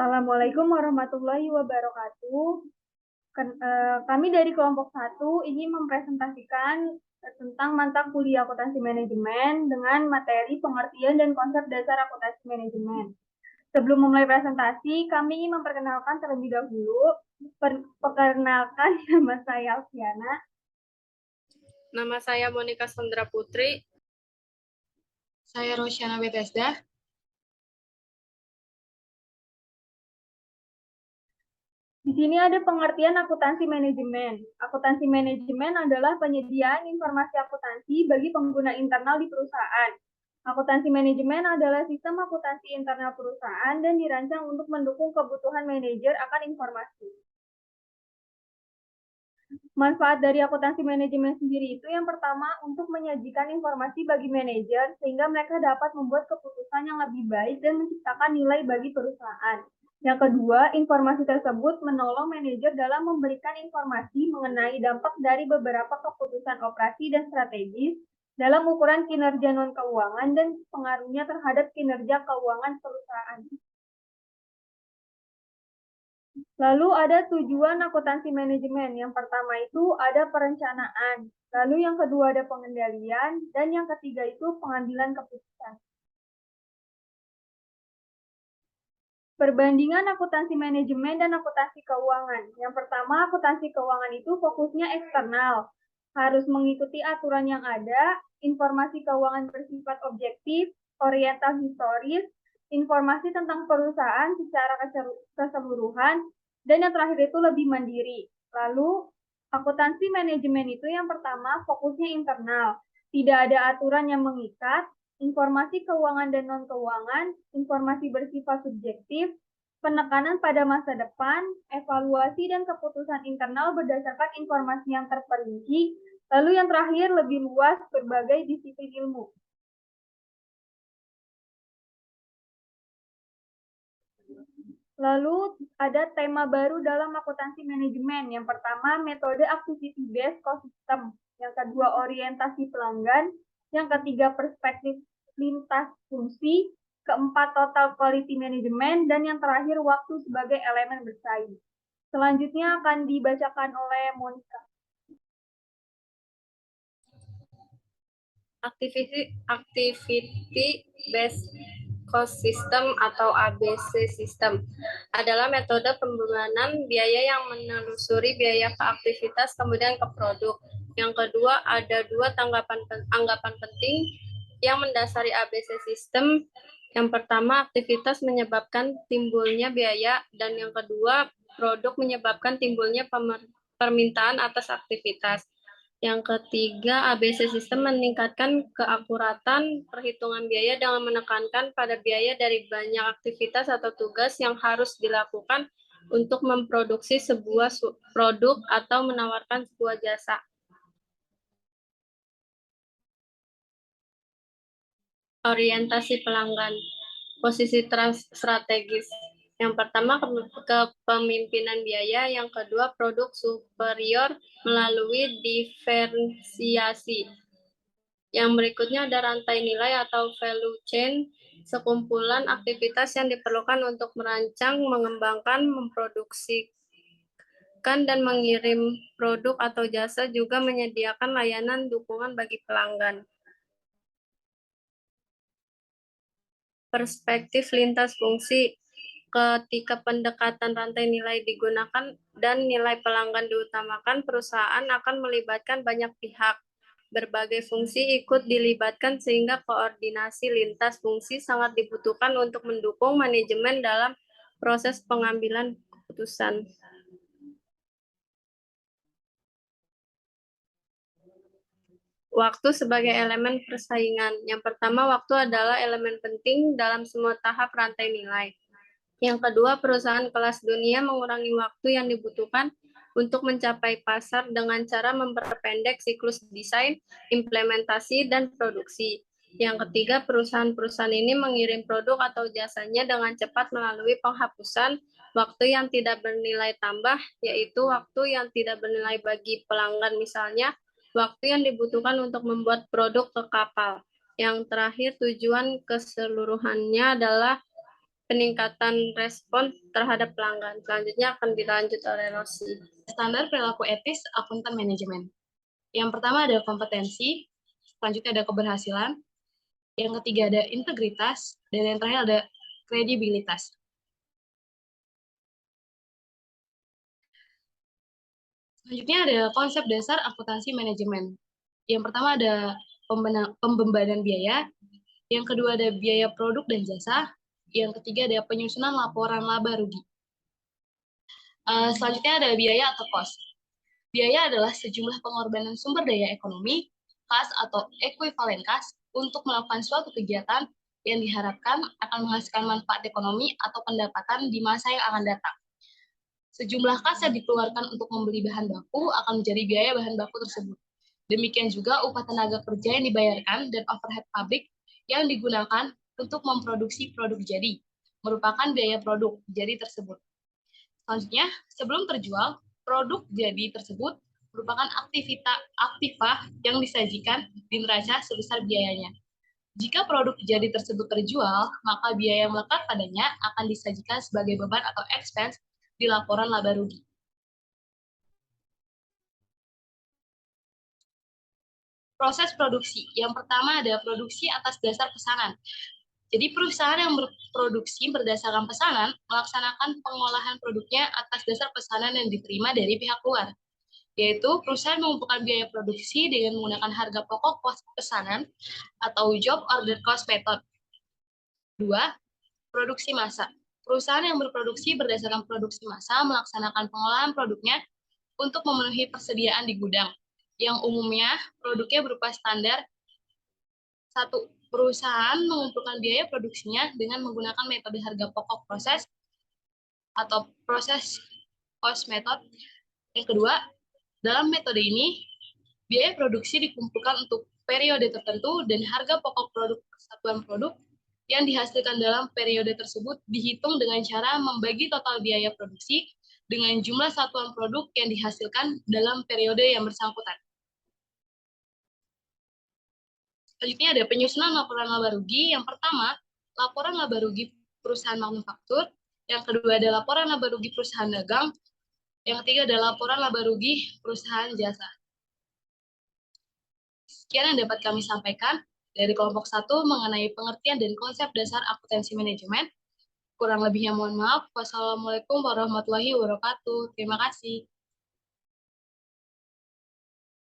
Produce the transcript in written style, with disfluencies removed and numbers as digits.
Assalamualaikum warahmatullahi wabarakatuh. Kami dari kelompok 1 ingin mempresentasikan tentang mata kuliah akuntansi manajemen dengan materi pengertian dan konsep dasar akuntansi manajemen. Sebelum memulai presentasi, kami ingin memperkenalkan terlebih dahulu. Perkenalkan, nama saya Alfiana. Nama saya Monika Sondra Putri. Saya Rosyana Bethesda. Di sini ada pengertian akuntansi manajemen. Akuntansi manajemen adalah penyediaan informasi akuntansi bagi pengguna internal di perusahaan. Akuntansi manajemen adalah sistem akuntansi internal perusahaan dan dirancang untuk mendukung kebutuhan manajer akan informasi. Manfaat dari akuntansi manajemen sendiri itu yang pertama untuk menyajikan informasi bagi manajer sehingga mereka dapat membuat keputusan yang lebih baik dan menciptakan nilai bagi perusahaan. Yang kedua, informasi tersebut menolong manajer dalam memberikan informasi mengenai dampak dari beberapa keputusan operasi dan strategis dalam ukuran kinerja non-keuangan dan pengaruhnya terhadap kinerja keuangan perusahaan. Lalu ada tujuan akuntansi manajemen. Yang pertama itu ada perencanaan. Lalu yang kedua ada pengendalian. Dan yang ketiga itu pengambilan keputusan. Perbandingan akuntansi manajemen dan akuntansi keuangan. Yang pertama, akuntansi keuangan itu fokusnya eksternal. Harus mengikuti aturan yang ada, informasi keuangan bersifat objektif, orientasi historis, informasi tentang perusahaan secara keseluruhan, dan yang terakhir itu lebih mandiri. Lalu, akuntansi manajemen itu yang pertama fokusnya internal. Tidak ada aturan yang mengikat, informasi keuangan dan non-keuangan, informasi bersifat subjektif, penekanan pada masa depan, evaluasi dan keputusan internal berdasarkan informasi yang terperinci, lalu yang terakhir lebih luas berbagai disiplin ilmu. Lalu ada tema baru dalam akuntansi manajemen. Yang pertama, metode activity based cost system. Yang kedua, orientasi pelanggan. Yang ketiga, perspektif lintas fungsi. Keempat, total quality management. Dan yang terakhir, waktu sebagai elemen bersaing. Selanjutnya akan dibacakan oleh Monika. Activity Based Cost System atau ABC System adalah metode pembulanan biaya yang menelusuri biaya ke aktivitas kemudian ke produk. Yang kedua, ada dua anggapan penting yang mendasari ABC System. Yang pertama, aktivitas menyebabkan timbulnya biaya, dan yang kedua, produk menyebabkan timbulnya permintaan atas aktivitas. Yang ketiga, ABC System meningkatkan keakuratan perhitungan biaya dengan menekankan pada biaya dari banyak aktivitas atau tugas yang harus dilakukan untuk memproduksi sebuah produk atau menawarkan sebuah jasa. Orientasi pelanggan, posisi strategis. Yang pertama, kepemimpinan biaya. Yang kedua, produk superior melalui diferensiasi. Yang berikutnya ada rantai nilai atau value chain, sekumpulan aktivitas yang diperlukan untuk merancang, mengembangkan, memproduksikan, dan mengirim produk atau jasa, juga menyediakan layanan dukungan bagi pelanggan. Perspektif lintas fungsi. Ketika pendekatan rantai nilai digunakan dan nilai pelanggan diutamakan, perusahaan akan melibatkan banyak pihak. Berbagai fungsi ikut dilibatkan sehingga koordinasi lintas fungsi sangat dibutuhkan untuk mendukung manajemen dalam proses pengambilan keputusan. Waktu sebagai elemen persaingan. Yang pertama, waktu adalah elemen penting dalam semua tahap rantai nilai. Yang kedua, perusahaan kelas dunia mengurangi waktu yang dibutuhkan untuk mencapai pasar dengan cara memperpendek siklus desain, implementasi, dan produksi. Yang ketiga, perusahaan-perusahaan ini mengirim produk atau jasanya dengan cepat melalui penghapusan waktu yang tidak bernilai tambah, yaitu waktu yang tidak bernilai bagi pelanggan, misalnya waktu yang dibutuhkan untuk membuat produk ke kapal. Yang terakhir, tujuan keseluruhannya adalah peningkatan respon terhadap pelanggan. Selanjutnya akan dilanjut oleh Rosi. Standar perilaku etis akuntan manajemen. Yang pertama ada kompetensi, selanjutnya ada keberhasilan, yang ketiga ada integritas, dan yang terakhir ada kredibilitas. Selanjutnya ada konsep dasar akuntansi manajemen. Yang pertama ada pembebanan biaya, yang kedua ada biaya produk dan jasa, yang ketiga ada penyusunan laporan laba rugi. Selanjutnya ada biaya atau cost. Biaya adalah sejumlah pengorbanan sumber daya ekonomi, kas atau ekuivalen kas, untuk melakukan suatu kegiatan yang diharapkan akan menghasilkan manfaat ekonomi atau pendapatan di masa yang akan datang. Sejumlah kas yang dikeluarkan untuk membeli bahan baku akan menjadi biaya bahan baku tersebut. Demikian juga upah tenaga kerja yang dibayarkan dan overhead pabrik yang digunakan untuk memproduksi produk jadi, merupakan biaya produk jadi tersebut. Selanjutnya, sebelum terjual, produk jadi tersebut merupakan aktifah yang disajikan di neraca sebesar biayanya. Jika produk jadi tersebut terjual, maka biaya yang melekat padanya akan disajikan sebagai beban atau expense di laporan laba rugi. Proses produksi. Yang pertama ada produksi atas dasar pesanan. Jadi perusahaan yang berproduksi berdasarkan pesanan melaksanakan pengolahan produknya atas dasar pesanan yang diterima dari pihak luar, yaitu perusahaan mengumpulkan biaya produksi dengan menggunakan harga pokok pesanan atau job order cost method. 2. Produksi massa. Perusahaan yang berproduksi berdasarkan produksi massa melaksanakan pengolahan produknya untuk memenuhi persediaan di gudang, yang umumnya produknya berupa standar. 1. Perusahaan mengumpulkan biaya produksinya dengan menggunakan metode harga pokok proses atau proses cost method. Yang kedua, dalam metode ini, biaya produksi dikumpulkan untuk periode tertentu dan harga pokok produk satuan produk yang dihasilkan dalam periode tersebut dihitung dengan cara membagi total biaya produksi dengan jumlah satuan produk yang dihasilkan dalam periode yang bersangkutan. Selanjutnya ada penyusunan laporan laba rugi. Yang pertama, laporan laba rugi perusahaan manufaktur. Yang kedua ada laporan laba rugi perusahaan dagang. Yang ketiga ada laporan laba rugi perusahaan jasa. Sekian yang dapat kami sampaikan dari kelompok 1 mengenai pengertian dan konsep dasar akuntansi manajemen. Kurang lebihnya mohon maaf. Wassalamualaikum warahmatullahi wabarakatuh. Terima kasih.